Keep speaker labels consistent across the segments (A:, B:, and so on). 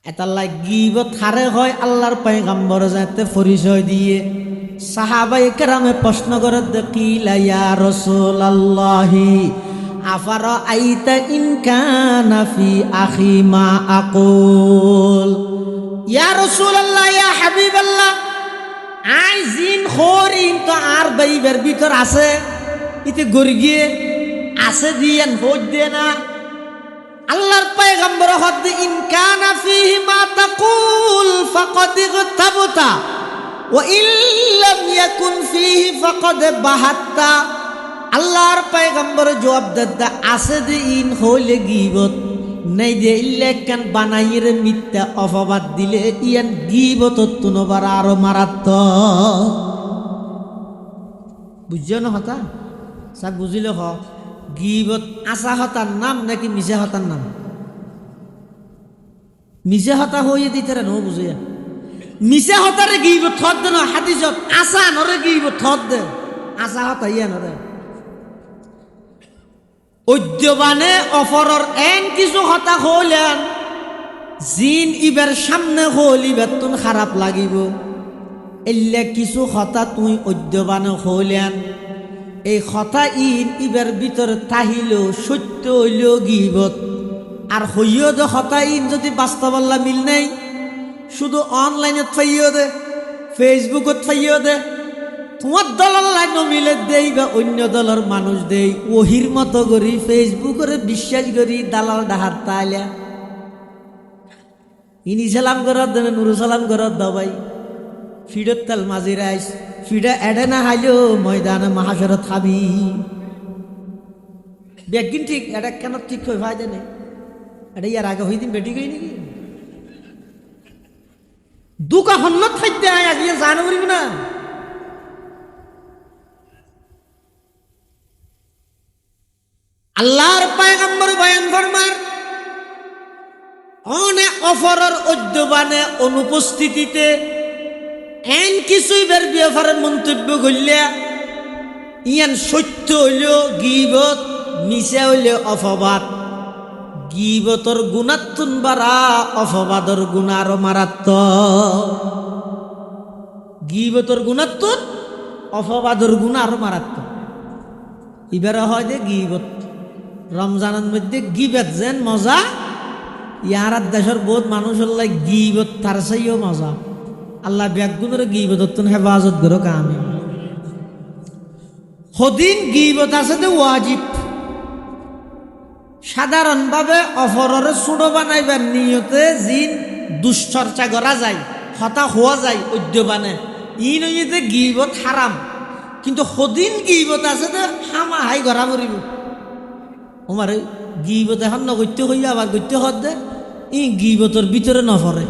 A: এতাল্লাই গীবত হারে হয় আল্লাহর পয়গম্বর যাতে পরিচয় দিয়ে সাহাবায়ে কেরামে প্রশ্ন করে দেখিলা ইয়া রাসূলুল্লাহি আফারা আইতা ইন কানা ফি আখি মা আকুল ইয়া রাসূলুল্লাহ ইয়া হাবিবাল্লাহ আই জিন খোরিন তো আর বাইবের ভিতর আছে ইতে গর্গিয়ে আছে দিয়েন হজ দে না আল্লাহর পয়গম্বর হদ ইন কানা ফিহি মা তাকুল ফাকাদ ইগতাবতা ওয়া ইল্লাম ইয়াকুন ফিহি ফাকাদ বাহাত্তা আল্লাহর পয়গম্বর জবাব দেদা আছে যে ইন হইলে গীবত নাই যে ইল্লেকান বানাইরে মিথ্যা অপবাদ দিলে ইয়ান গীবত তুনবার আরো মারাত্মক বুঝছো না হতা সব বুঝিলে হ গীবত আসা হতার নাম নাকি মিশা হতার নাম মিশা হতা হইয়ে দিতে নো বুঝিয়া মিশা হতারে গীবত থদ দে না হাদিসত আসা নরে গীবত থদ দে আসা হতা ইয়া নরে উদ্যবানে অফরর এন কিছু হতা হইলেন জিন ইবার সামনে হইলিবার তুন খারাপ লাগিব এল্লে কিছু হতা তুই উদ্যবানে হইলেন এই কথা ইবার ভিতরে তাহিল সত্য হইল গীবত আর হইও দে হতা যদি বাস্তবাল্লা মিল নেই শুধু অনলাইনে ফাইও দে ফেসবুকত ফাইও দে তোমার দলের লাইন মিলে দেই বা অন্য দলের মানুষ দেই ওহির মতো করি ফেসবুকে বিশ্বাস করি দালাল ডাহার তাইলা ইনি সালাম করার দেবে নুরু সালাম করার দবাই ফিডত তাল মাঝি রাইস ফিডা এডে না হাইলেও ময়দানে মাহাসরত খাবি ব্যাগিন ঠিক এটা কেন ঠিক হয়ে ভাই জানে এটা ইয়ার আগে হইদিন বেটি গই নাকি দুকা হন্নত খাইতে আয় আজ ইয়ে জানো বলিব না আল্লাহর পয়গম্বর বয়ান ফরমান অনেক অফরর উদ্যবানে অনুপস্থিতিতে এন কিছুই বের ব্যাপারে মন্তব্য করলে ইয়ান সত্য হইল গীবত মিশা হইলে অপবাদ গীবতর গুণাত্তুন বাড়া অপবাদর গুণার মারাত্মক গীবতর গুণাত্তুন অপবাদর গুণার মারাত্মক এবারে হয় যে গীবত রমজানের মধ্যে গিবত যেন মজা ইয়ার দেশের বহুত মানুষের লাই গিবত তার চাইও মজা আল্লাহ ব্যাগুনের গিবত হেফাজত করো কামে হদিন গিবত আছে যে ওয়াজিব সাধারণভাবে অফররে ছোটো বানাইবার নিয়তে জিন দুশ্চর্চা করা যায় হতা হওয়া যায় উদ্যবানে ই নইতে গিবত হারাম কিন্তু হদিন গিবত আছে যে হামা হাই গড়া মরিব আমার গিবত এখন নগত্য হইয়া আবার গত্য হত দে ই গিবতর ভিতরে নপরে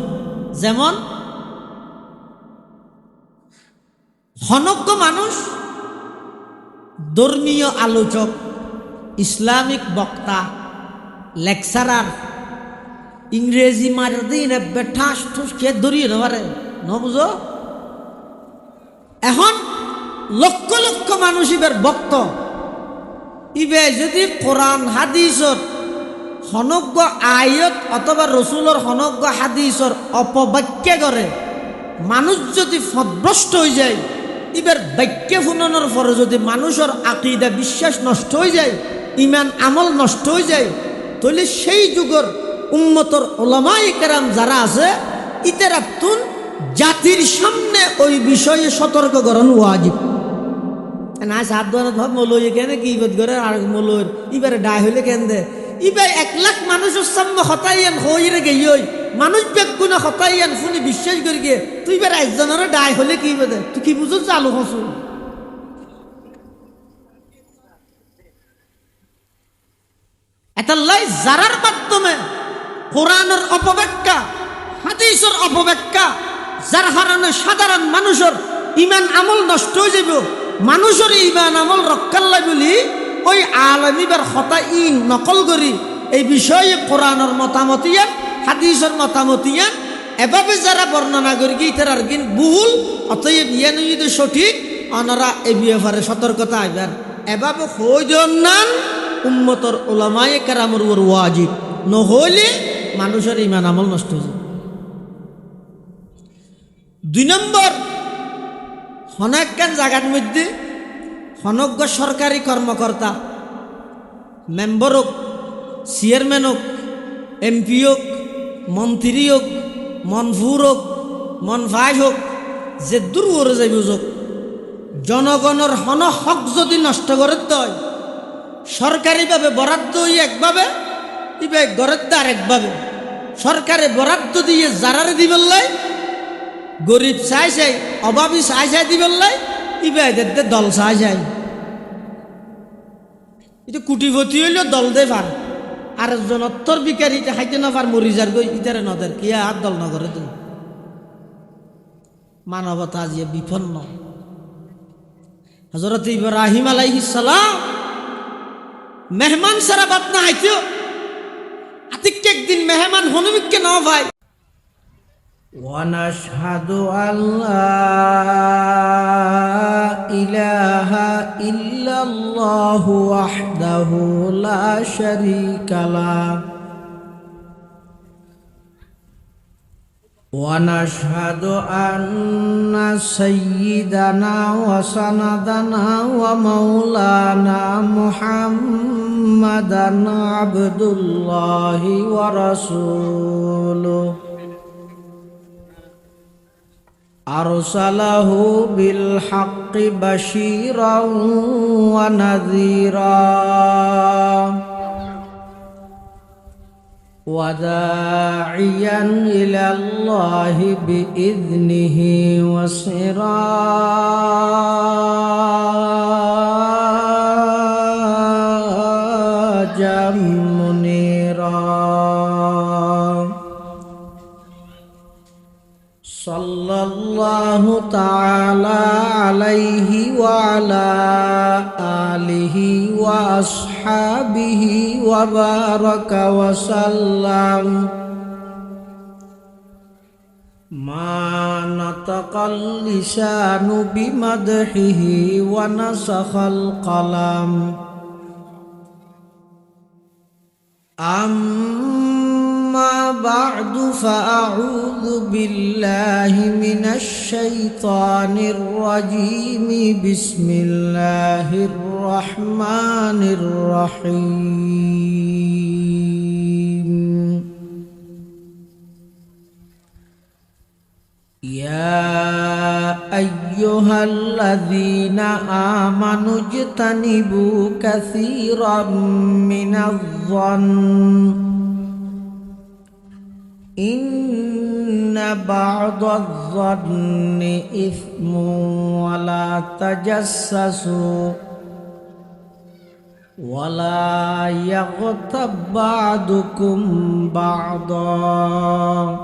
A: যেমন হনজ্ঞ মানুষ ধর্মীয় আলোচক ইসলামিক বক্তা লেকচারার ইংরেজি মার দিন বেঠাস ঠুস খেয়ে ধরিয়ে নেবারে ন বুঝো এখন লক্ষ লক্ষ মানুষ ইবার বক্ত ইবে যদি কোরআন হাদিসর হনজ্ঞ আয়ত অথবা রসুলর হনজ্ঞ হাদিসর অপব্যাখ্যা করে মানুষ যদি ফদভ্রষ্ট হয়ে যায় ইবার বাক্য শুনানোর পরে যদি মানুষের আকীদা বিশ্বাস নষ্ট হয়ে যায় ইমান আমল নষ্ট হয়ে যায় তাহলে সেই যুগের উম্মতর উলামায়ে কেরাম যারা আছে ইতারা তুন জাতির সামনে ওই বিষয়ে সতর্ক করানো ওয়াজিব না সাত দোয়ান ভাব মলই কেন কি ইবাদ করে আর মলর ইবারে ডাই হইলে কেন দে ইবার 1 লাখ মানুষের সামনে হতাইয়ান হইরে গেই মানুষ বেগুনা হতাইয়ান শুনি বিশ্বাস করি গে তুই এবার একজনের ডাই হলে কি বেদে তুই কি বুঝো চালু হসু এতাল্লাই যারার মাধ্যমে কোরআনের অপব্যাখ্যা হাদিসের অপব্যাখ্যা যার হারানো সাধারণ মানুষের ইমান আমল নষ্ট হয়ে যাব মানুষের ইমান আমল রক্ষাল্লাই বলি ওই আলমিবার হতা নকল করি এই বিষয়ে কোরআনের মতামতিয়ান হাদিসের মতামতিয়ান এভাবে যারা বর্ণনা করি কি তার কিন ভুল অতএব ইয়ান যদি সঠিক অনারা এই ব্যাপারে সতর্কতা আইবেন এভাবে হইজনান উম্মতর উলামায়ে কেরামের উপর ওয়াজিব নহলে মানুষের ইমান আমল নষ্ট হয়ে যায় 2 নম্বর হনাক্কান জায়গার মধ্যে হনজ্ঞ সরকারি কর্মকর্তা মেম্বার হোক, চেয়ারম্যান হোক, এমপি হোক, মন্ত্রী হোক, মনফুর হোক, মনফাই হোক, যে দূর ওরে যাইব যোগ জনগণের হন হক যদি নষ্ট করে হয় সরকারিভাবে বরাদ্দ হই একভাবে ইবে গড়ের দ্বার একভাবে সরকারে বরাদ্দ দিয়ে যারারে দিবেলাই গরিব চাই চাই অভাবী চাই চাই দিবেলাই ইবে এদের দল চাই চাই এটা কুটিপতি হইল দল দে পার আর জনত্তর বিকারী খাইতে না পার মরি যার গই ইতারে নদের কি আর দল নগরে তুমি মানবতা আজিয়ে বিপন্ন হযরত ইব্রাহিম আলাইহিস সালাম মেহমান সারা বাত না আইতো আতিক একদিন মেহমান হনুমিককে না ভাই ونشهد أن لا إله إلا الله وحده لا شريك له ونشهد أن سيدنا وسندنا ومولانا محمدا عبد الله ورسوله أرسله بالحق بشيرا ونذيرا وداعيا إلى الله بإذنه وسراجا منيرا صلى الله تعالى عليه وعلى آله وأصحابه وبارك وسلم ما نطق اللسان بمدحه ونسخ القلم أما بعد فأعوذ بالله من الشيطان الرجيم بسم الله الرحمن الرحيم يا أيها الذين آمنوا اجتنبوا كثيرا من الظن إن بعض الظن إثم ولا تجسسوا ولا يغتب بعضكم بعضا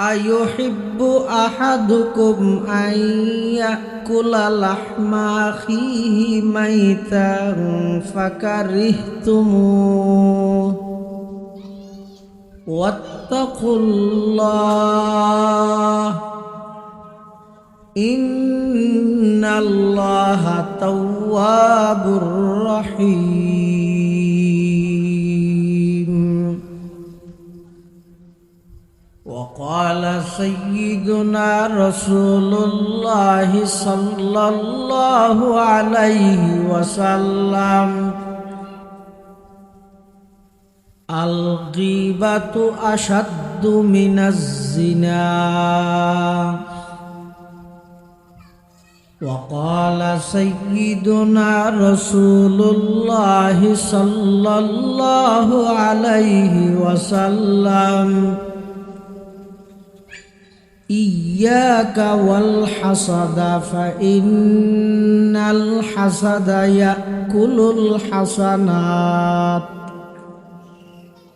A: أيحب أحدكم أن يأكل لحم أخيه ميتا فكرهتموه واتقوا الله إن الله تواب رحيم وقال سيدنا رسول الله صلى الله عليه وسلم الغيبة أشد من الزنا وقال سيدنا رسول الله صلى الله عليه وسلم إياك والحسد فإن الحسد يأكل الحسنات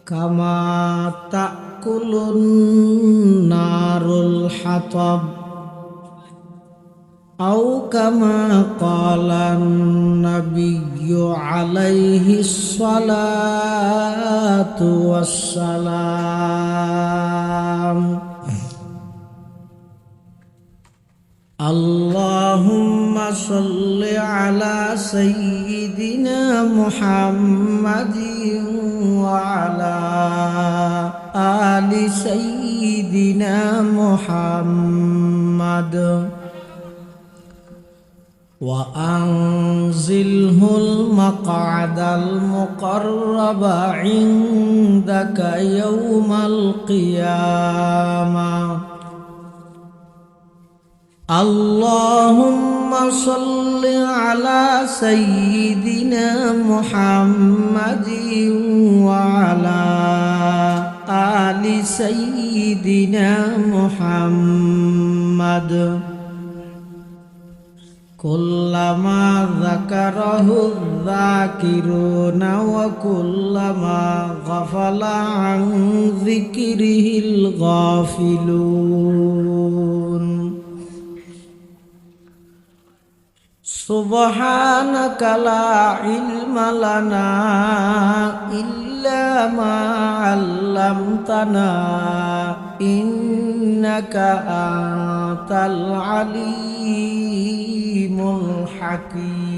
A: كما تأكل النار الحطب أو كما قال النبي عليه الصلاة والسلام اللهم صل على سيدنا محمد وعلى آل سيدنا سيدنا محمد وأنزله المقعد المقرب عندك يوم القيامة اللهم صل على سيدنا محمد وعلى آل سيدنا محمد كلما ذكره الذاكرون وكلما غفل عن ذكره الغافلون سبحانك لا علم لنا إلا ما علمتنا إنك أنت العليم الحكيم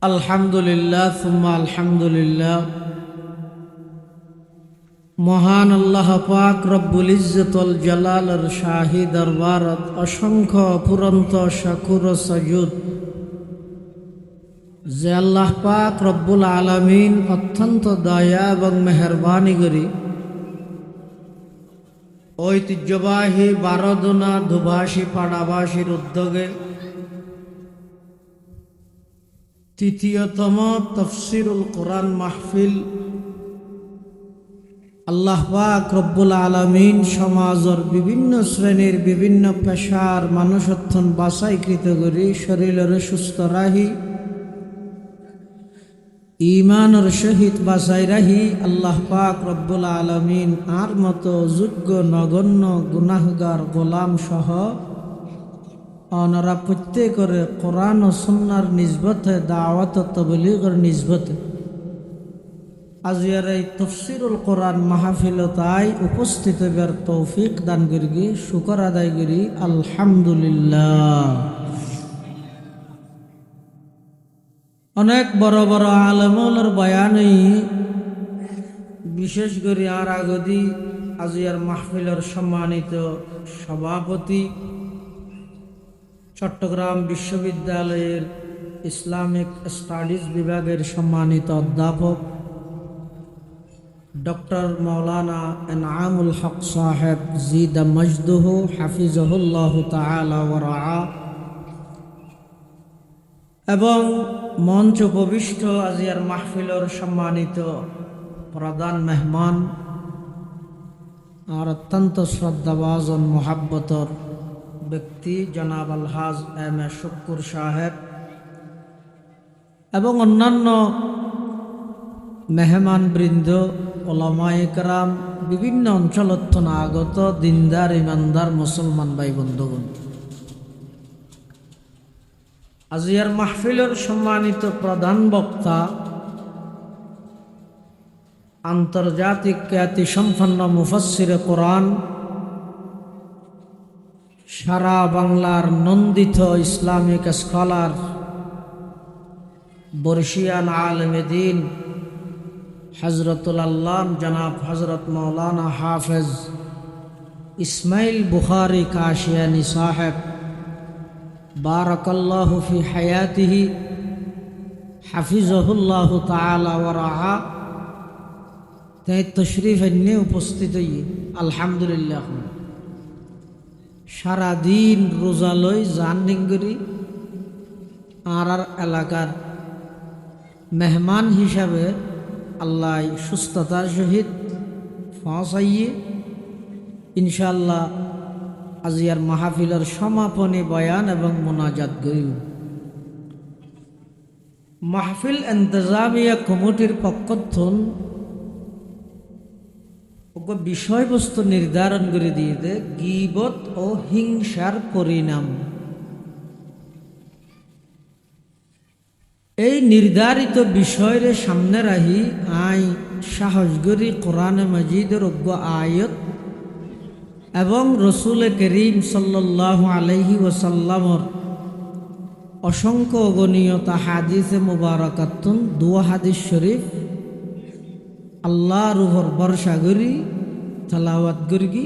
A: الحمد لله ثم الحمد لله মহান আল্লাহ পাক রব্বুল ইজ্জতুল জালালের শাহী দরবারত অসংখ্য অফুরন্ত শাকুর ও সাজুদ যে আল্লাহ পাক রব্বুল আলামিন অত্যন্ত দয়া এবং মেহেরবানি করি ঐতিহ্যবাহী বারোদোনা দুভাষী পাড়াবাসীর উদ্যোগে তৃতীয়তম তাফসীরুল কোরআন মাহফিল আল্লাহ পাক রব্বুল আলামিন সমাজের বিভিন্ন শ্রেণীর বিভিন্ন পেশার মানুষত্বন বাছাইকৃত করি শরীরের সুস্থ রাহি ঈমানের সহিত বাছাই রাহি আল্লাহ পাক রব্বুল আলামিন আর মতো যোগ্য নগণ্য গুনাহগার গোলাম সহ অনারা প্রত্যেকের কোরআন ও সুন্নাহর নিসবতে দাওয়াত ও তাবলীগের নিসবতে আজিয়ার এই তাফসীরুল কোরআন মাহফিলতায় উপস্থিত হবার তৌফিক দান করি শুকর আদায় করি আলহামদুলিল্লাহ। অনেক বড় বড় আলেমুলের বয়ানই বিশেষ করে আর আগদি আজিয়ার মাহফিলের সম্মানিত সভাপতি চট্টগ্রাম বিশ্ববিদ্যালয়ের ইসলামিক স্টাডিজ বিভাগের সম্মানিত অধ্যাপক ডক্টর মৌলানা এনামুল হক সাহেব জিদা মজদুহু হাফিজহুল্লাহ তাআলা ওয়া রাআ এবং মঞ্চ উপবিষ্ট আজিয়ার মাহফিলের সম্মানিত প্রধান মেহমান আর অত্যন্ত শ্রদ্ধাভাজন মোহাব্বতর ব্যক্তি জনাব আলহাজ এম এ শুক্কুর সাহেব এবং অন্যান্য মেহমান বৃন্দ ওলামায়ে কেরাম বিভিন্ন অঞ্চলত আগত দিনদার ইমানদার মুসলমান ভাই বন্ধুগণ, আজিয়ার মাহফিলের সম্মানিত প্রধান বক্তা আন্তর্জাতিক খ্যাতি সম্পন্ন মুফাসসিরে কোরআন, সারা বাংলার নন্দিত ইসলামিক স্কলার, বর্ষিয়ান আলেমে দ্বীন হযরতুল আল্লাম জনাব হযরত মৌলানা হাফেজ ইসমাইল বুখারী কাশিয়ানী সাহেব বারাকাল্লাহু ফি হায়াতিহি হাফিজাহুল্লাহু তাআলা ওয়া রাআ তাই তশরিফ এনে উপস্থিত হই আলহামদুলিল্লাহ। সারাদিন রোজা লই জান নিঙ্গরি আর এলাকার মেহমান হিসাবে আল্লাহ সুস্থতার সহিত পৌঁছাইয়ে ইনশাআল্লাহ আজিয়ার মাহফিলের সমাপনী বয়ান এবং মোনাজাত করিব। মাহফিল ইন্তজামিয়া কমিটির পক্ষথন বিষয়বস্তু নির্ধারণ করে দিয়েছে গীবত ও হিংসার পরিণাম। এই নির্ধারিত বিষয়ের সামনে রাহি আই সাহস করি কোরআনে মাজিদের অজ্ঞ আয়াত এবং রসুল করিম সাল্লাল্লাহু আলাইহি ওয়াসাল্লামর অসংখ্য অগণীয়তা হাদিসে মুবারাকাতুন দুয়া হাদিস শরীফ আল্লাহর উপর ভরসা করি তালাওয়াত করি কি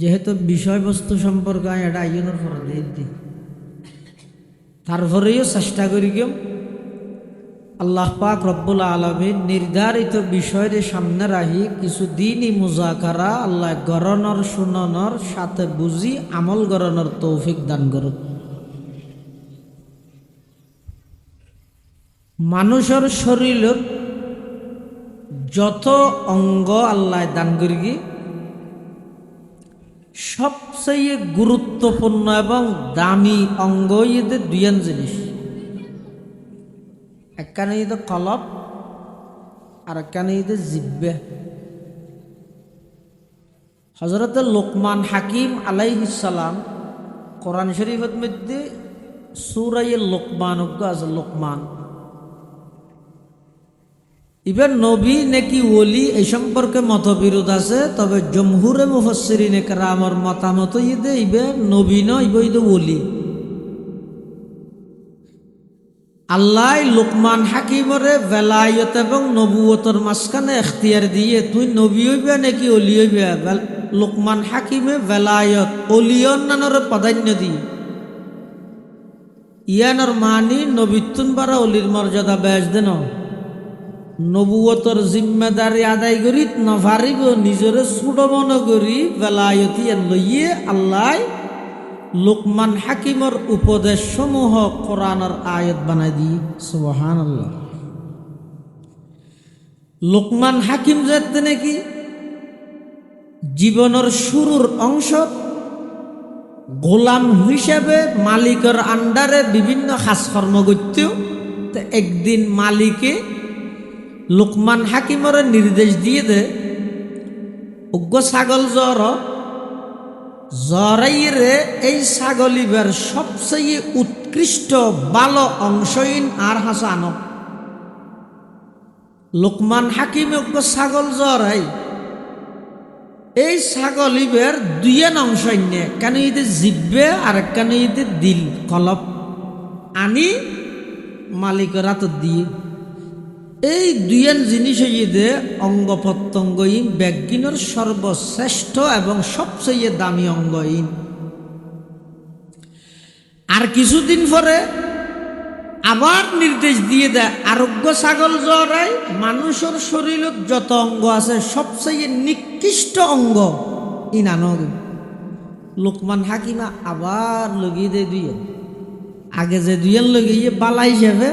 A: যেহেতু বিষয়বস্তু সম্পর্কে এটা আইনের পর দিই তারপরেও চেষ্টা করি কেউ আল্লাহ পাক রব্বুল আলামিন নির্ধারিত বিষয়ের সামনে রাখি কিছু দিনই মুজাকারা আল্লাহ গরণর শুননর সাথে বুঝি আমল গরণর তৌফিক দান করুক। মানুষের শরীরের যত অঙ্গ আল্লাহ দান করি সবচেয়ে গুরুত্বপূর্ণ এবং দামি অঙ্গ এদের দুইয়ান জিনিস, একখানে ঈদের কলব আর একখানে ঈদের জিব্বে। হযরত লোকমান হাকিম আলাইহিস সালাম কোরআন শরীফের মধ্যে সূরা লোকমান আছে লোকমান ইবেন নবী নাকি ওলি এই সম্পর্কে মতবিরোধ আছে, তবে জমহুরে মুফাসসিরিন কেরামের মতামত ইদে ইবে নবী নয় ইবে ওলি। আল্লাহ লোকমান হাকিমরে বেলায়ত এবং নবুয়তর মাঝখানে এখতিয়ার দিয়ে তুই নবী হইবে নাকি অলি হইবে। লোকমান হাকিমে বেলায়ত অলিয়ন নানর প্রাধান্য দিয়ে ইয়ানর মানি নবীতুন বারা অলির মর্যাদা বেশ দেন নবুয়তর জিম্মেদারি আদায় করি নভারিব নিজরে ছোট মনে করি বেলায়তি লইয়ে আল্লাহ লোকমান হাকিমর উপদেশ সমূহ কোরআনের আয়াত বানাই দি। সুবহানাল্লাহ। লোকমান হাকিম যাতে নাকি জীবনের শুরুর অংশ গোলাম হিসেবে মালিকের আন্ডারে বিভিন্ন কাজকর্ম করত। একদিন মালিকে লোকমান হাকিমরে নির্দেশ দিয়ে দে উগ্র ছাগল জরাইরে এই ছাগলিবের সবচেয়ে উৎকৃষ্ট ভালো অংশহীন আর হাসান। লোকমান হাকিমে উগ্র ছাগল জরাই এই ছাগলিবের দুইয়েন অংশ নে কেন ইদে জিব্বে আর কেন ইদে দিল কলব আনি মালিকের হাত দিয়ে এই দুইয়েন জিনিস ইদে অঙ্গ প্রত্যঙ্গহীন ব্যক্তির সর্বশ্রেষ্ঠ এবং সবচেয়ে দামি অঙ্গহীন। আর কিছুদিন পরে আবার নির্দেশ দিয়ে দেয় আরোগ্য ছাগল জরাই মানুষের শরীরের যত অঙ্গ আছে সবচেয়ে নিকৃষ্ট অঙ্গ ইনানো। লোকমান হাকিমা আবার লগিয়ে দেয় দুইয়েন, আগে যে দুইয়েন লগিয়ে বালা হিসেবে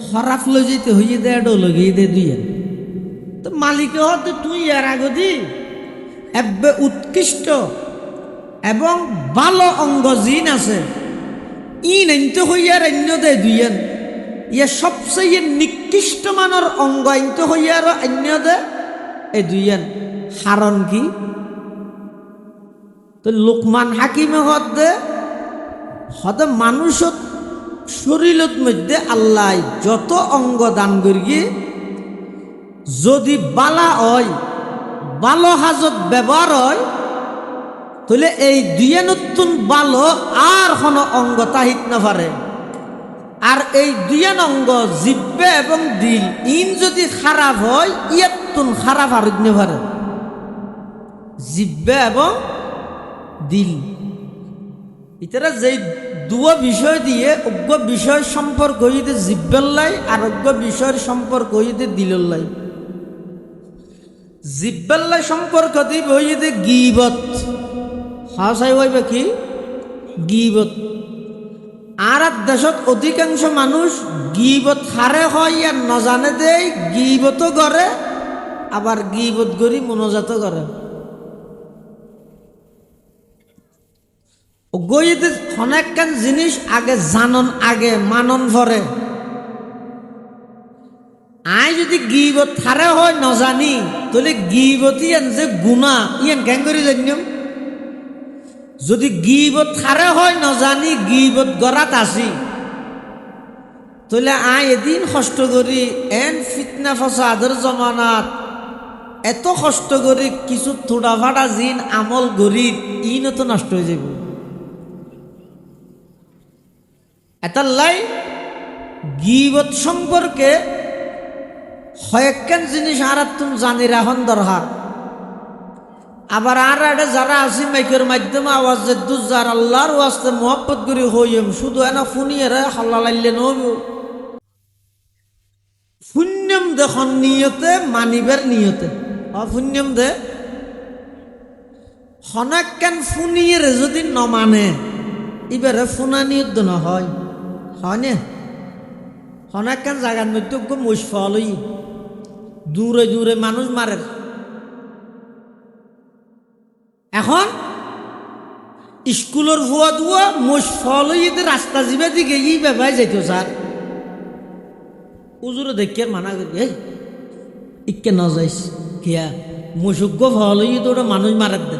A: খরাফ লই যেতে হইয়ে দেড় লগিয়ে দে দুইয়েন। তো মালিকে হতে তুই এর আগদি এবে উৎকৃষ্ট এবং ভালো অঙ্গ জিন আছে ইন আনতে হইয়ার অন্য দে দুইয়েন, ইয়ে সবচেয়ে নিকৃষ্ট মানের অঙ্গ আনতে হইয়ার অন্য দে এই দুইয়েন। কারণ কি? তো লোকমান হাকিমে হতে মানুষত শরীরের মধ্যে আল্লাহ যত অঙ্গ দান করি যদি বালা হয় ভালো হাজত ব্যবহার হয় তাহলে এই দুইয়ে নতুন ভালো আর কোনো অঙ্গ তাহিত না পারে। আর এই দুইয়েন অঙ্গ জিব্বে এবং দিল ইন যদি খারাপ হয় ইয়াতুন খারাপ আর না পারে। জিব্বে এবং দিল ইতারা যেই দুয়া বিষয় দিয়ে অজ্ঞ বিষয় সম্পর্ক হইতে জিব্বেল্লাই আর অজ্ঞ বিষয়ের সম্পর্ক হইতে দিলল্লাই। জিব্বেল্লাই সম্পর্ক দিব হইতে গীবত হাসাই হইবে কি গীবত। আর দেশত অধিকাংশ মানুষ গীবত হারে হয় আর নজানে দেয় গীবতও করে আবার গীবত করি মনোজাতও করে। গইতে অনেকখান জিনিস আগে জানন আগে মানন ভরে। আই যদি গিবত থারে হয় নজানি তাহলে গিবতই যে গুণা ইয়ান কেন করে জানিম। যদি গিবত থারে হয় নজানি গিবত গড়াত আসি তাহলে আই এদিন কষ্ট করি এন ফিতনা ফসাদের জমানাত এত কষ্ট করি কিছু থোড়া ফাটা জিন আমল করি ইন তো নষ্ট হয়ে যাব। এটার লাই গীবত সম্পর্কে কয়েকখান জিনিস আর তুমি জানি রাখন দরকার। আবার আর একটা যারা আছি মাইকের মাধ্যমে আওয়াজ যার আল্লাহর ওয়াস্তে মোহাব্বত করি হইম শুধু এনা ফুনিয়ে হাল্লা লাইলে নব পুণ্যম দেখুন নিয়তে মানিবের নিয়তে অপুণ্যম দে হনাক্কান ফুনিয়ে যদি নমানে এবারে ফুনা নিয়ত না হয় নে হনাক্কান জায়গার মধ্যে মুসফলই দূরে দূরে মানুষ মারে। এখন স্কুলের ভুয়া দুয়া মুসফলই রাস্তা যাবে দিকে ই বেবাই যাইতো স্যার উজুরে দেখিয়ে মানা করি এই ইকে ন যাইস কিয়া মুসুজ্ঞ ফলই তো মানুষ মারার দে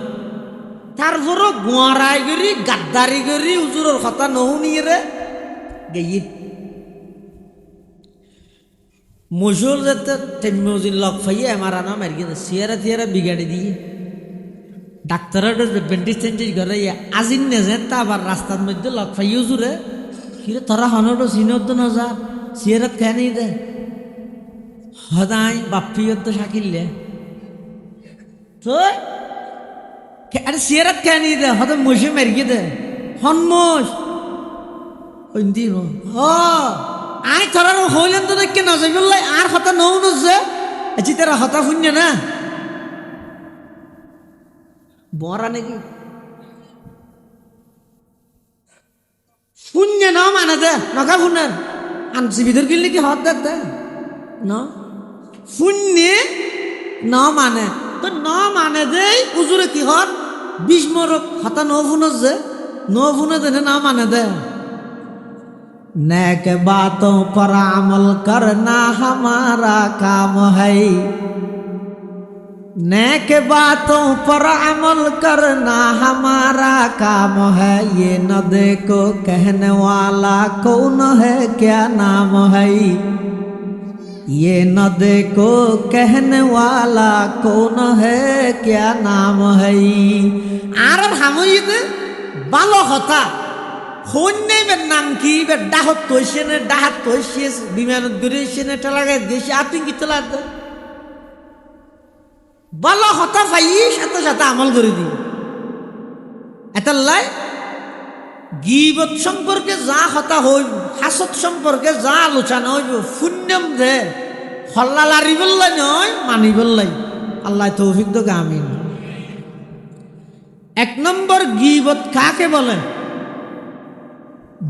A: তারপরও গোয়ারাই করি গাদ্দারি করি উজুরের কথা নহুনিয়ে রে গেই মুসুল যেতে তেমজিন লক ফাইয়ে আমার আনা মারি গেছে সিয়ারা থিয়ারা বিগাড়ি দিয়ে ডাক্তারের বেন্টিস টেন্টিস করে আজিন নে যে তা আবার রাস্তার মধ্যে লক ফাইয়ে উজুরে কিরে তোরা হনটো চিনত না যা সিয়ারাত খেয়ে নেই দে সদায় বাপ্পিয়ত তো শাকিলে তো আরে সিয়ারাত খেয়ে নিয়ে দে হয়তো মশে মেরিয়ে দে হনমোষ ওই দিন আই তোরা হইলেন তো দেখে না যাই বললাই আর হতা নৌ নজে আছি তারা হতা শূন্য না বরা নাকি শূন্য ন মানে দে নকা শুনেন আনছি ভিতর গিল নাকি হত দে ন শূন্যে ন মানে তো ন মানে দে উজুরে কি হর 20 মরক হতা ন ফুনজ যে ন ফুনে দে না মানে দে नेक बातों पर अमल करना हमारा काम है नेक बातों पर अमल करना हमारा काम है ये न देखो कहने वाला कौन है क्या नाम है ये न देखो कहने वाला कौन है क्या नाम है আর হামইদ ভালো কথা হন্যের নাম কি ডাহত তৈছে না ডাহাত তৈছে বিমানত বেরিয়েছে না এটা লাগাই দিয়েছে আপনি কি তোলা ভালো হতা পাই সাথে সাথে আমল করে দিই এটার লাই গীবত সম্পর্কে যা হতা হইব হাসত সম্পর্কে যা আলোচনা হইব পুণ্যম দে হল্লা লারি বললাই নয় মানি বললাই আল্লাহ তৌফিক দো আমিন। 1 নম্বর গীবত কাকে বলে,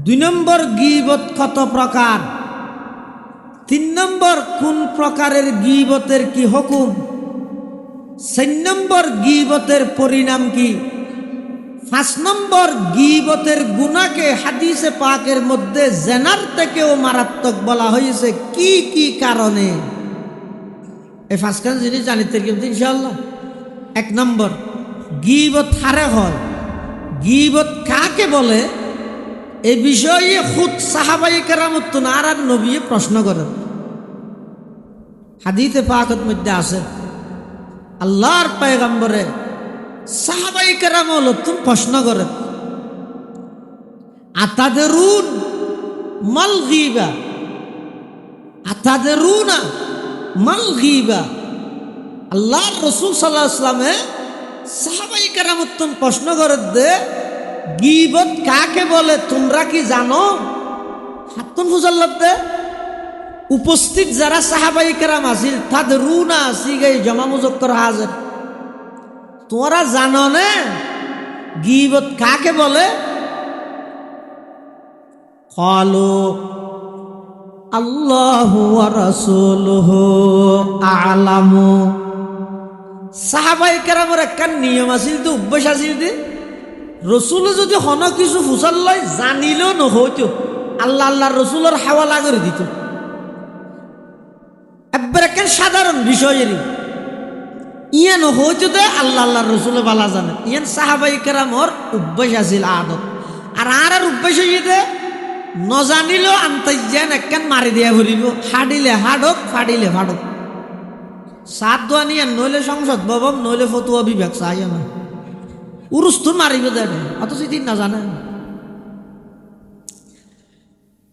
A: 2 নম্বর গীবত কত প্রকার, 3 নম্বর কোন প্রকারের গীবতের কি হুকুম, 4 নম্বর গীবতের পরিণাম কি, 5 নম্বর গীবতের গুনাহকে হাদিসে পাকের মধ্যে জেনার থেকেও মারাত্মক বলা হয়েছে কি কি কারণে। এই 5খান জিনিস জানিতে কিন্তু ইনশাআল্লাহ। 1 নম্বর গীবত হারে হয়, গীবত কাকে বলে এই বিষয়ে খুদ সাহাবায়ে কেরামত আর নবী প্রশ্ন করেন। হাদিসে পাকের মধ্যে আছে আল্লাহর পয়গম্বরে সাহাবায়ে কেরাম তুমি প্রশ্ন করেন আতাদরুন মাল গীবা, আতাদরুনা মাল গীবা। আল্লাহর রাসূল সাল্লাল্লাহু আলাইহি ওয়াসাল্লামে সাহাবায়ে কেরামত তুমি প্রশ্ন করে দে গীবত কাকে বলে তোমরা কি জানো? হাতন ফুজাল্লাত দে উপস্থিত যারা সাহাবায়ে কেরাম আছিল তাদরুনা সিগে জমা মুজাক্কার হাজির, তোমরা জানো না গীবত কাকে বলে? ক্বালু আল্লাহু ওয়া রাসূলুহু আ'লামু। সাহাবায়ে কেরামের একটা নিয়ম আছিল, তো অভ্যাস আছিল যে রসুল যদি হন কিছু ফুসাল লয় জানিলেও নহইতো আল্লাহ আল্লাহর রসুলের হাওয়ালা করে দিত। একবার একটা সাধারণ বিষয়েরই ইয়ে নহইতো দে আল্লাহ আল্লাহর রসুলে বালা জানে, ইয়ান সাহাবায়ে কেরামর অভ্যাস আছিল আদত। আর অভ্যাস হইতে নজানিলেও আনতাই যেন একখান মারি দিয়া ভরিব, হাডিলে হাডক ফাডিলে ফাডক, সাত দোয়া নিয়ে নইলে সংসদ ভবন নইলে ফতুয়া বিভাগ চাই আমার উরুস্তুর মারিব দেবে, অথচ দিন না জানে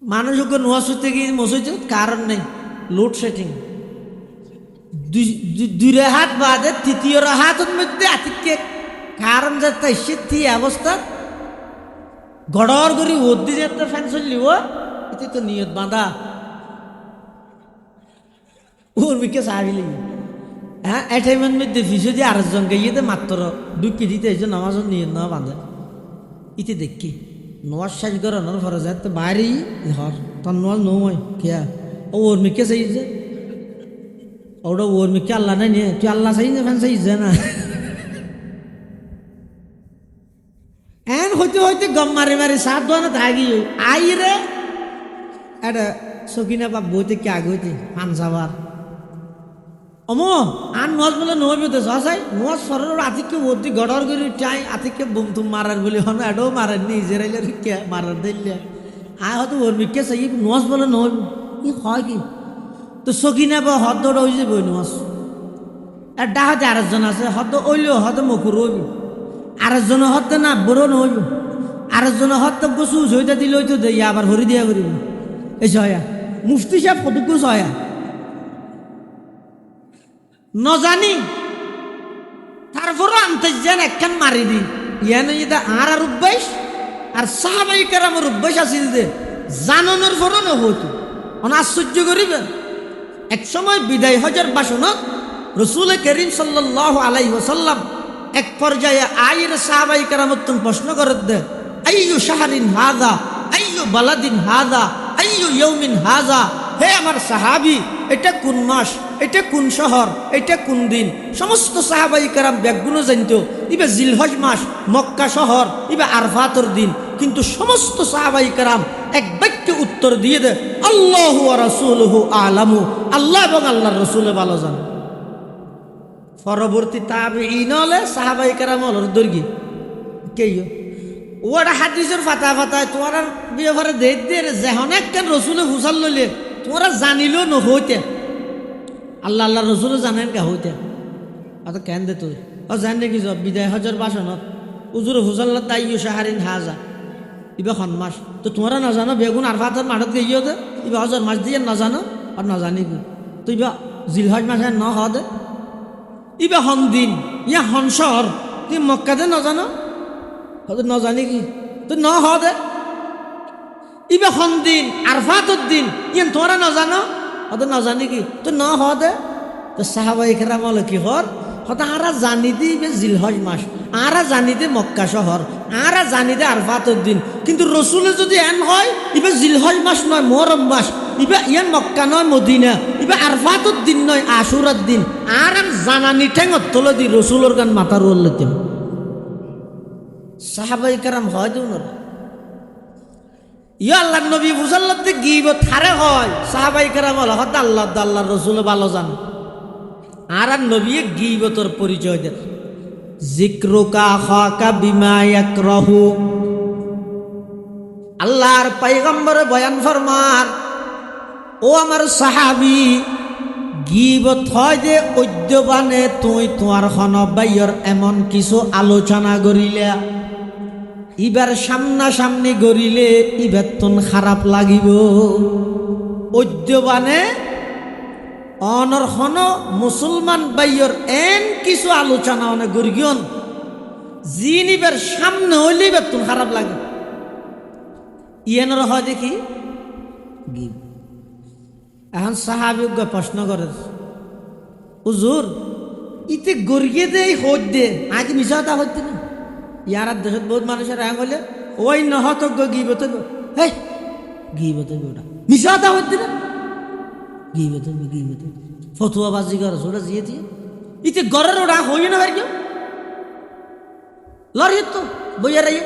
A: মানুষকে নোয়া শুতে গিয়ে মসজিদ কারণ নেই, লোডশেডিং দুই হাত বাদে তৃতীয় হাতের মধ্যে আতিকে কারণ যাতে সিদ্ধি অবস্থা গড়র করি ওদি যেতে ফ্যান চললিব এতে তো নিয়ত বাঁধা ওর বিকে চাবিলি হ্যাঁ এটাইমের মধ্যে ফিসে দিয়ে আরেকজন গাইয়ে মাত্র ঢুকি দিতে এই যে নামাজের নিয়ত নেওয়া বাঁধে ইতি দেখি নোয়াজ সাজ করানোর ফলে যাতে বাইরে হর তোর নোয়াজ নয় খেয়া ও ওর মিকে চাই যে ওটা ওর মিকে আল্লাহ নাই নিয়ে তুই আল্লাহ চাই না ফ্যান চাই যে না এন হইতে হইতে গম মারি মারি সাত দোয়ানো থাকি আই রে এটা সকিনা বাপ বইতে কে আগে হইতে পাঞ্জাবার অমো আর নোয়াজ বলে নবী তো সসাই নোয়াজ সরের আতিকে ওদি গড়র করে চাই আতিকে বুম তুম মারার বলে হন এটাও মারার নি ইসরায়েলের কে মারার দিল্লে আয় হয়তো ওর মিকে চাই নোয়াজ বলে নবী ই হয় কি তো সকিনা বা হদ্দ ওই যে বই নোয়াজ আর ডাহাতে আরেকজন আছে হদ্দ ওইলেও হয়তো মুখুর হইবি আরেকজন হত্যা না বড় নইব আরেকজন হত্যা বসু ঝইটা দিলে হইতো দেই আবার হরি দিয়া করিব এই সয়া মুফতি সাহেব কতটুকু সয়া ন জানি তারপরও আনতে যেন একখান মারি দি ইয়ানো এটা আর অভ্যাস আর সাহাবাই কেরামের অভ্যাস আছিল যে জাননের পরও নহতো অন আশ্চর্য করিবেন এক সময় বিদায় হজের বাসনত রসুল করিম সাল্লাল্লাহু আলাইহি ওয়াসাল্লাম এক পর্যায়ে আয়ের সাহাবাই কেরামতুন প্রশ্ন করে দে আইয়ু শাহরিন হাযা আইয়ু বালাদিন হাযা আইয়ু ইয়াউমিন হাযা হে আমার সাহাবী এটা কোন মাস এটা কোন শহর এটা কোন দিন সমস্ত সাহাবাই কেরাম ব্যাগগুলো জানতো ইবে জিলহজ মাস মক্কা শহর ইবে আরফাতের দিন কিন্তু সমস্ত সাহাবাই কেরাম এক বাক্যে উত্তর দিয়ে দে আল্লাহু ওয়া রাসূলুহু আলামু আল্লাহ এবং আল্লাহর রাসূল ভালো জানে পরবর্তী তাবিঈন হলে সাহাবাই কেরাম হল দর্গি কেইও ওরা হাদিসের ফাতা ফাতায় তোমার বিয়ে ভরে দেখ দিয়ে যেহন একখান রসুলে হুসাল লইলে তোমরা জানিলেও ন হইতে আল্লাহ আল্লাহ রসুলও জানেন কে হইতে অত কেন দে তুই ও জান নাকি সব বিদায় হজর বাসনত উজুর হুসাল্লা তাইয়ু শাহরিন হাজা ইবে খন মাস তো তোমরা না জানো বেগুন আর ফাতের মাঠত গিয়ে দে ইবে হজর মাস দিয়ে না জানো আর না জানি কি তুই বা জিলহজ মাসে ন হ দে ইবে হন দিন ইয়া হন শহর তুই মক্কাতে ন জানো হয়তো ন জানি কি তুই ন হ দে ইবে হন দিন আরফাতর দিন ইয়ান তোমরা ন জানো হয়তো ন জানি কি তুই ন হ দে তো সাহাবাই কেরাম হলো কি হর হয়তো আরা জানি দি ইবে জিলহজ মাস আরা জানি দে মক্কা শহর আরা জানি দে আরফাতর দিন কিন্তু রসুলে যদি এন হয় ইবে জিলহজ মাস নয় মুহররম মাস ইবে ইয়ান মক্কা নয় মদিনা ইবে আরফাতর দিন নয় আশুরার দিন আর জানানি ঠেঙত তোলে দি রসুলের গান মাথার ওর লইতেন সাহাবাই কেরাম হয় তো ওনারা ইয়া আল্লাহ নবী মুসাল্লাতে গিবত হারে হয় সাহাবাই কেরাম হল হত আল্লাহ আল্লাহ রসুল ভালো জান আর নবী গিবতর পরিচয় দেন যিকরুকা খাকা বিমা ইয়াকরাহু আল্লাহর পয়গম্বর বয়ান ফরমান ও আমার সাহাবী গিবত হয় যে অদ্যবানে তুই তোমার খন বাইর এমন কিছু আলোচনা করিলা ইবার সামনাসামনি গড়িলে ইবার তোন খারাপ লাগিব অদ্যবানে অনর হন মুসলমান বাইর এন কিছু আলোচনা অনেক গরিগন জিন ইবার সামনে হইলে ইবার তোন খারাপ লাগে ইয়েনর হয় দেখি গিব এখন সাহাবি প্রশ্ন করে হুজুর ইতে গরিয়ে দে হইত দে আজ মিশাটা হইতে না ইয়ার দেশত বহুত মানুষের রাগ হলে ওই নহতজ্ঞ গিবত হে গিবত ওটা মিশাটা হইতে না গিবত ফতুয়া বাজি করে ওরা জিয়ে দিয়ে ইতে গরের ওরা হই না ভাই কেউ লড়িয়ে তো বইয়া রাই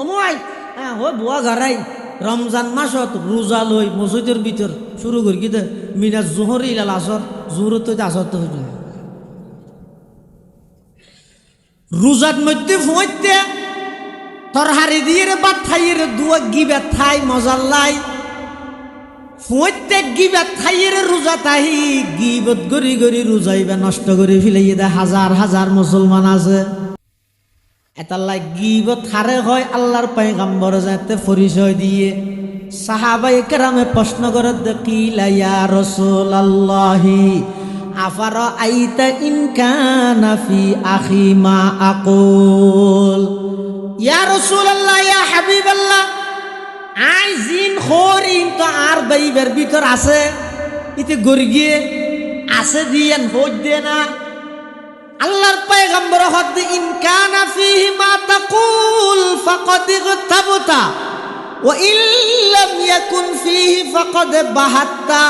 A: অময় হ্যাঁ হো বুয়া ঘরাই রমজান মাসত রোজা লই মসজিদের ভিতর শুরু করি কি মিনা জোহর ইলাল আসর জোহর তো আসর তো হইল রোজার মধ্যে ফুঁতে তরহারি দিয়ে রে বা থাইয়ের দুয়া গিবে থাই মজাল্লাই ফুঁতে গিবে থাইয়ের রোজা তাহি গিবত গড়ি গড়ি রোজাইবে নষ্ট করে ফেলাইয়ে দে হাজার হাজার মুসলমান আছে এতাল্লাই গিবত হারে হয় আল্লাহর পয়গম্বর যাতে পরিচয় দিয়ে সাহাবায়ে কেরামে প্রশ্ন করে কিলা ইয়া রাসূলুল্লাহি আফারা আইতা ইন কানা ফি আখি মা আকুল। ইয়া রাসূলুল্লাহ, ইয়া হাবিবাল্লাহ, আই জিন খরিন তো আর বাইবের ভিতর আছে, ইতে গর্গিয়ে আছে দিয়েন হজ দে না। আল্লাহর পয়গম্বর হদ ইন কানা ফিহি মা তাকুল ফাকাদ ইগতাবতা ওয়া ইল্লাম ইয়াকুন ফিহি ফাকাদ বাহাত্তা।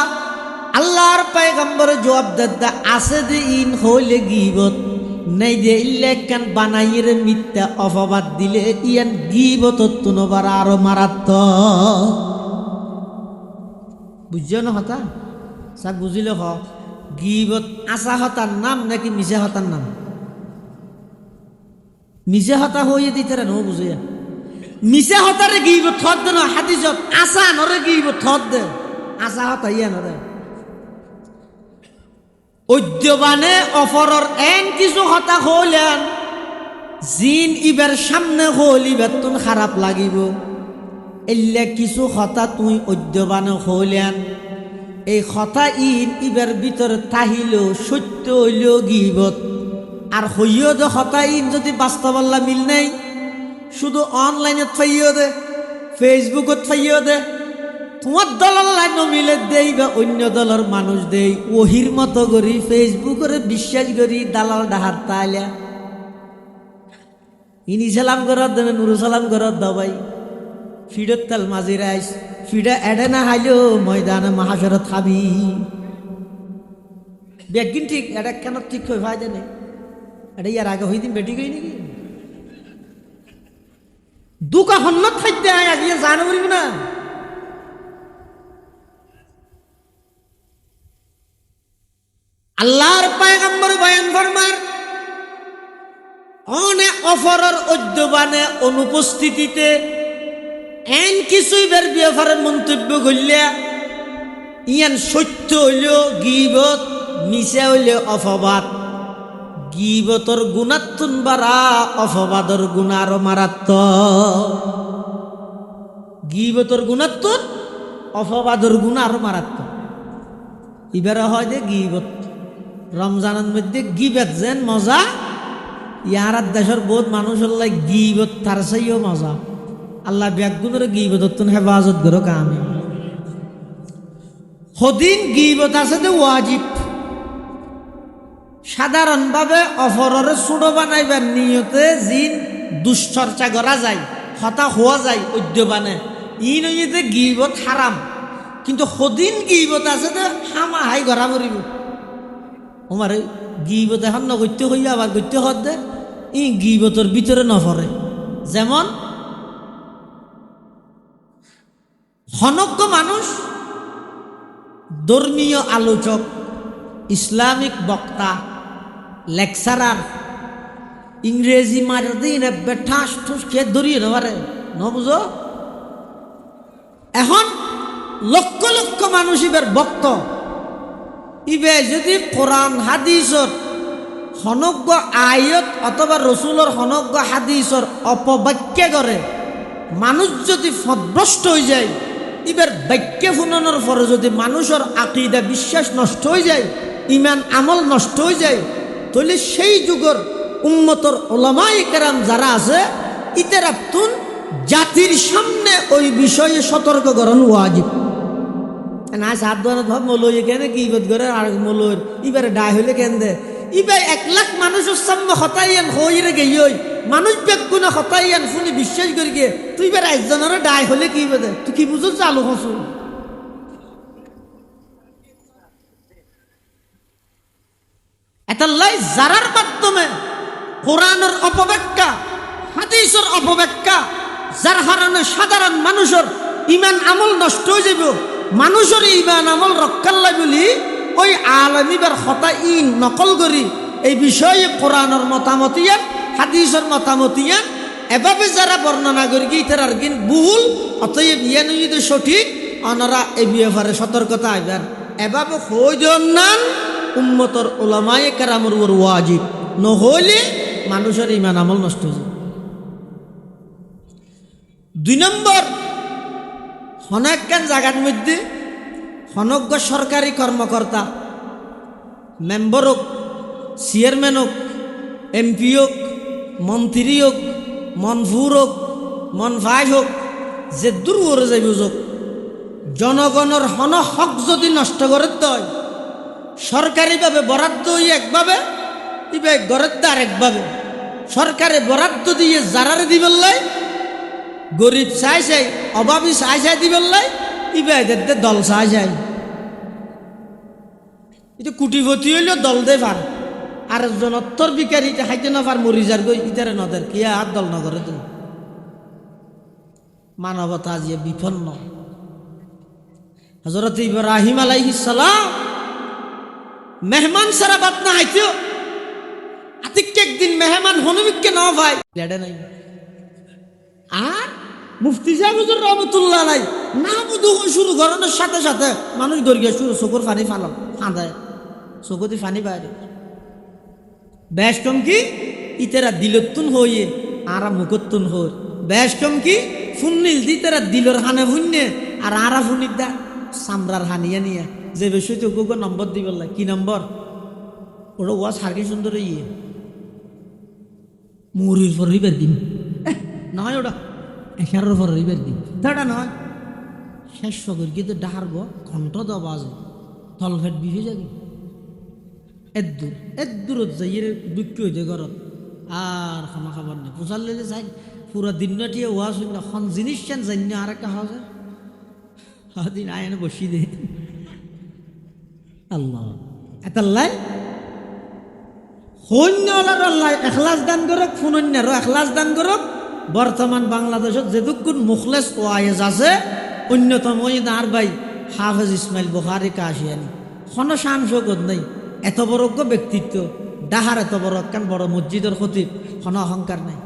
A: আল্লাহর পয়গম্বর জবাব দেদা আছে যে ইন হইলে গীবত নাই যে ইল্লেকান বানাইরে মিথ্যা অপবাদ দিলে ইয়ান গীবত তুনবার আরো মারাত্মক। বুঝছো না হতা সাক বুঝিলে হ গীবত আসা হতার নাম নাকি মিশা হতার নাম? মিশা হতা হইয়ে দিতে নো বুঝিয়া মিশা হতারে গীবত থদ দে না হাদিসত আসা নরে গীবত থদ দে আসা হতা ইয়া নরে উদ্যবানে অফরর এন কিছু হতা হইলেন জিন ইবার সামনে হইলিবার তুন খারাপ লাগিব এল্লে কিছু হতা তুই উদ্যবানে হইলেন এই কথা ইন ইবার ভিতর তাহিল সত্য হইল গীবত আর হইও দে হতা ইন যদি বাস্তবাল্লা মিল নাই শুধু অনলাইনে ফাইও দে ফেসবুকত ফাইও দে তোমার দলের লাইন মিলে দেই বা অন্য দলের মানুষ দেই ওহির মতো করি ফেসবুকের বিশ্বাস করি দালাল ডাহার তাইলা ইনি সালাম করার দেবে নুরু সালাম করার দবাই ফিডত তাল মাঝি রাইস ফিডা এডে না হাইলো ময়দানে মাহাসরত খাবি ব্যাগিন ঠিক এটা কেন ঠিক হয়ে ভাই জানে এটা ইয়ার আগে হইদিন বেটি গই নাকি দুকা হন্নত খাইতে আয় আজ ইয়ে জানো বলবি না আল্লাহর পয়গম্বর বয়ান ফরমান অনেক অফরর উদ্যবানে অনুপস্থিতিতে এন কিছুই বের ব্যাপারে মন্তব্য করলে ইয়ান সত্য হইল গীবত মিশা হইলে অপবাদ গীবতর গুণাত্মন বাড়া অপবাদর গুণার মারাত্মক গীবতর গুণাত্মন অপবাদর গুণার মারাত্মক এবারে হয় যে গীবত রমজানের মধ্যে গিবত যেন মজা ইয়ার দেশের বহুত মানুষের লাই গিবত তার চাইও মজা আল্লাহ ব্যাগুনের গিবত হেফাজত করো কামে হদিন গিবত আছে যে ওয়াজিব সাধারণভাবে অফররে ছোটো বানাইবার নিয়তে জিন দুশ্চর্চা করা যায় হতা হওয়া যায় উদ্যবানে ই নইতে গিবত হারাম কিন্তু হদিন গিবত আছে যে হামা হাই গড়া মরিব আমার গিবত এখন নগত্য হইয়া আবার গত্য হত দে ই গিবতর ভিতরে নপরে যেমন হনজ্ঞ মানুষ ধর্মীয় আলোচক ইসলামিক বক্তা লেকচারার ইংরেজি মার দিন বেঠাস ঠুস খেয়ে ধরিয়ে নেবারে ন বুঝো এখন লক্ষ লক্ষ মানুষ ইবের বক্ত ইবে যদি কোরআন হাদিসর হনজ্ঞ আয়ত অথবা রসুলর হনজ্ঞ হাদিসর অপব্যাখ্যা করে মানুষ যদি ফদভ্রষ্ট হয়ে যায় ইবার বাক্য শুনানোর পরে যদি মানুষের আকীদা বিশ্বাস নষ্ট হয়ে যায় ইমান আমল নষ্ট হয়ে যায় তাহলে সেই যুগের উম্মতর উলামায়ে কেরাম যারা আছে ইতারা তুন জাতির সামনে ওই বিষয়ে সতর্ক করণ ওয়াজিব না সাত দোয়ান ভাব মলই কেন কি ইবাদ করে আর মলর ইবারে ডাই হইলে কেন দে ইবার 1 লাখ মানুষের সামনে হতাইয়ান হইরে গেই মানুষ বেগুনা হতাইয়ান শুনি বিশ্বাস করি গে তুই এবার একজনের ডাই হলে কি বেদে তুই কি বুঝো চালু হসু এটালাই যারার মাধ্যমে কোরআনের অপব্যাখ্যা হাদিসের অপব্যাখ্যা যার কারণে সাধারণ মানুষের ইমান আমল নষ্ট হয়ে যাব মানুষের ইমান আমল রক্ষার লাই বলি ওই আলমিবার হতা ইন নকল করি এই বিষয়ে কোরআনের মতামতিয়ান হাদিসের মতামতিয়ান এভাবে যারা বর্ণনা করি কি তার কিন ভুল অতএব ইয়ান যদি সঠিক অনারা এই ব্যাপারে সতর্কতা আইবেন এভাবে হইজনান উম্মতর উলামায়ে কেরামের উপর ওয়াজিব নহলে মানুষের ইমান আমল নষ্ট হয়ে যায় 2 নম্বর হনাক্কান জায়গার মধ্যে হনজ্ঞ সরকারি কর্মকর্তা মেম্বার হোক, চেয়ারম্যান হোক, এমপি হোক, মন্ত্রী হোক, মনফুর হোক, মনফাই হোক, যে দূর ওরে যাইব যোগ, জনগণের হন হক যদি নষ্ট করে দেয়, সরকারিভাবে বরাদ্দ হই একভাবে, ইবে গড়ের দ্বার একভাবে, সরকারে বরাদ্দ দিয়ে যারারে দিবেন লাই, গরিব চাই চাই, অভাবী চাই চাই দিবেন লাই, ইবে এদের দল চাই চাই। এটা কুটিপতি হইলেও দল দে পার, আর জনত্তর বিকারী এটা খাইতে না পার, মরিজার গই ইতারে নদের কি আর দল নগরে তুমি। মানবতা আজিয়ে বিপন্ন। হযরত ইব্রাহিম আলাইহিস সালাম মেহমান সারা বাত না হাইতেও আতিক একদিন মেহমান হনুমিককে না ভাই লেডে নাই। আর মুফতি সাহেব হুজুর রহমাতুল্লাহ আলাইহি না বুধু শুরু করানোর সাথে সাথে মানুষ দর্গিয়া শুরু চোখের পানি ফালাম ফাঁদায়, চোখতি ফানি বাইরে। বেশ কম কি ইতেরা দিলতুন হইয়ে আরা মুখতুন হই, বেশ কম কি ফুন্নিল দি তেরা দিলর হানে ফুন্নে আর আরা ফুনির দা সামরার হানিয়া নিয়ে যে বেশি তো গোগো নম্বর দিবে কি নম্বর ওটা ওয়া সার্কি সুন্দর ইয়ে মুরির পর রিবের দিন নয়, ওটা এখানোর পর রিবের দিন তাটা নয়। শেষ করি কিন্তু ডাহার গো ঘন্ট দেওয়া বাজে তলফেট বিভে যাবি এদূরত যাইয়ে বিক্রি হইতে ঘরত আর খামা খাবার নেই পোচার লেগে যাই পুরা দিনটিয়ে ওয়া শুন না খন জিনিস চান জানি আর একটা হওয়া যায় দিন আয় বসি দে আল্লাহ এতাল্লাই সৈন্যলার আল্লাহ এখলাস দান করক, ফুনন্যারও এখলাস দান করক। বর্তমান বাংলাদেশত যেটুকুন মুখলেস ওয়াইজ আছে অন্যতম আর ভাই হাফেজ ইসমাইল বুখারী কাশিয়ানি কোনো শান শৌকত নেই, এত বড় ব্যক্তিত্ব, ডাহার এত বড় একখান বড় মসজিদের খতিব, কোনো অহংকার নাই।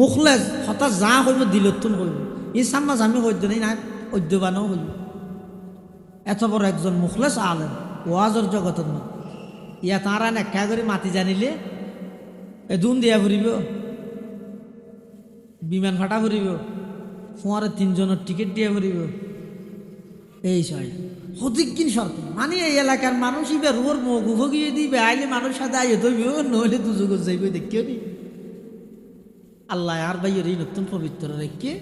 A: মুখলেস হঠাৎ যা হইব দিলতুন হইব, ই সাম্মা জামি হইত নেই না অদ্যবানও হইব। এত বড় একজন মুখলেস আলেম ওয়াজর জগতের না, ইয়া তাঁরা একা করে মাতি জানিলে দুন দিয়া ফুরিব, বিমান ফাটা ফুরিব, ফোঁয়ারে 3 জনের টিকিট দিয়ে ফুরিব। এই ছয় সঠিক কিন শর্ত মানে এই এলাকার মানুষ ইবে রোর মগু ভগিয়ে দিবে, আইলে মানুষ সাথে আইয়ে তৈব নইলে দুযোগ যাইব দেখিও নি। আল্লাহ আর ভাইয়ের এই নতুন পবিত্র রেখে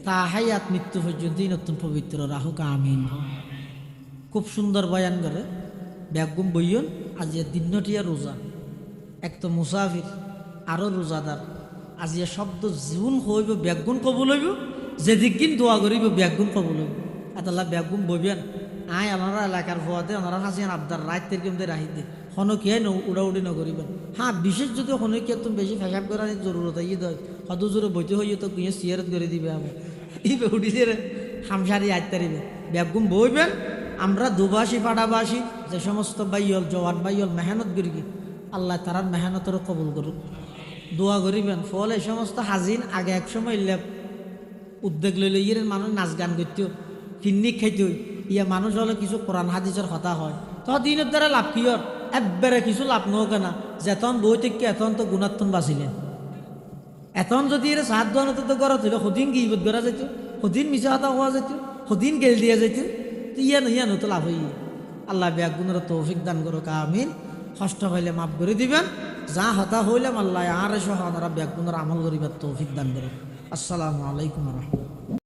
A: তা হায়াত মৃত্যু পর্যন্ত এই নতুন পবিত্র রাহুক আমিন। খুব সুন্দর বয়ান করে ব্যাগুম বইয়ন। আজিয়া দিনটিয়া রোজা, এক তো মুসাফির আরও রোজাদার। আজিয়া শব্দ জীবন হইব ব্যাগুণ কবুল হইব, যেদিন দোয়া করিব ব্যাগুণ কবুল হইব। আল্লাহ ব্যাগুম বইবেন আয় ওনারা এলাকার হওয়াতে ওনারা হাসিয়ান আবদার রাত থেকে রাহি দে হনকিয়াই উড়াউড়ি নকরিবেন। হ্যাঁ বিশেষ যদি হনকিয়া তুমি বেশি ফেসাব করার জরুরত ইয়ে দেয় সদু জোরে বইতে হইয়ে তো কুঁয়ে সিয়ারত করে দিবে আমার এই উঠিছে হামসারি আজ তারিবে ব্যাগুম বইবেন। আমরা দুবাসী পাড়াবাসী যে সমস্ত বাইয়ল জওয়ান বাইয়ল মেহনত করি আল্লাহ তারার মেহনতেরও কবুল করুক, দোয়া করিবেন। ফল এই সমস্ত হাজিন আগে এক সময় উদ্যোগ লইলে ইয়ের মানুষ নাচ গান করতেও পিকনিক খাইতেও ইয়া মানুষ হলে কিছু কোরআন হাদিসের কথা হয় তো দিনের দ্বারা লাভ কিয়র একবারে কিছু লাভ নহ কেনা যেতন বই থেকে এতন তো গুণাত্তন বাঁচিলেন। এতন যদি এর সাত দোয়ানত তো করা হইল সদিন গিবত করা যেত, সদিন মিছা কথা হওয়া যেত, সদিন গেল দিয়া যেত, তো ইয়া নতো লাভ হই। আল্লাহ ব্যাগুনের তৌফিক দান করুক আমিন। কষ্ট হইলে মাফ করে দিবেন, যা হতা হইলাম আল্লাহ আর সহ ওনারা ব্যাগুনের আমল করিবার তৌফিক দান করুক। আসসালামু আলাইকুম রহমতুল্লাহ।